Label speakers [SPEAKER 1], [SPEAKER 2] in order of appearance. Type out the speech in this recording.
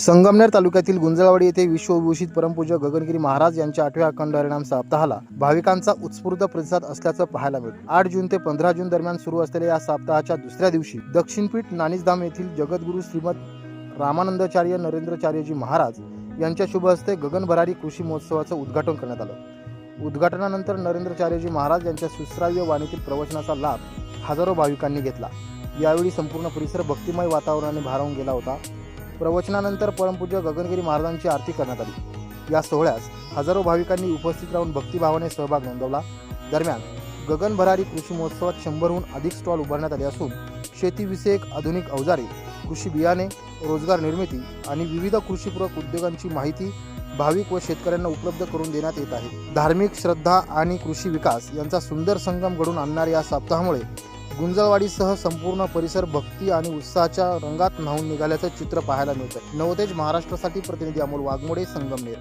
[SPEAKER 1] संगमनेर तालुक्यातील गुंजळवाडी येथे विश्वविभूषित परमपूज्य गगनगिरी महाराज यांच्या 8व्या अखंड हरिनाम सप्ताहाला भाविकांचा उत्स्फूर्त प्रतिसाद असल्याचं पाहायला मिळतं। 8 जून ते 15 जून दरम्यान सुरू असलेल्या या सप्ताहाच्या दुसऱ्या दिवशी दक्षिणपीठ नाणीजधाम येथील जगद्गुरू श्रीमद रामानंदाचार्य नरेंद्रचार्यजी महाराज यांच्या शुभ हस्ते गगन भरारी कृषी महोत्सवाचं उद्घाटन करण्यात आलं। उद्घाटनानंतर नरेंद्रचार्यजी महाराज यांच्या सुश्राव्य वाणीतील प्रवचनाचा लाभ हजारो भाविकांनी घेतला। यावेळी संपूर्ण परिसर भक्तिमय वातावरणाने भारावून गेला होता। प्रवचनानंतर परमपूज्य गगनगिरी महाराजांची आरती करण्यात आली। या सोहळ्यास हजारो भाविकांनी उपस्थित राहून भक्तिभावाने सहभाग नोंदवला। दरम्यान गगन भरारी कृषी महोत्सवात 100हून अधिक स्टॉल उभारण्यात आले असून शेतीविषयक आधुनिक अवजारे, कृषी बियाणे, रोजगार निर्मिती आणि विविध कृषीपूरक उद्योगांची माहिती भाविक व शेतकऱ्यांना उपलब्ध करून देण्यात येत आहे। धार्मिक श्रद्धा आणि कृषी विकास यांचा सुंदर संगम घडून आणणाऱ्या या सप्ताहामुळे गुंजळवाडीसह संपूर्ण परिसर भक्ती आणि उत्साहाच्या रंगात न्हाऊन निघाल्याचं चित्र पाहायला मिळतं। नवतेज महाराष्ट्रासाठी प्रतिनिधी अमोल वाघमोडे, संगमनेर।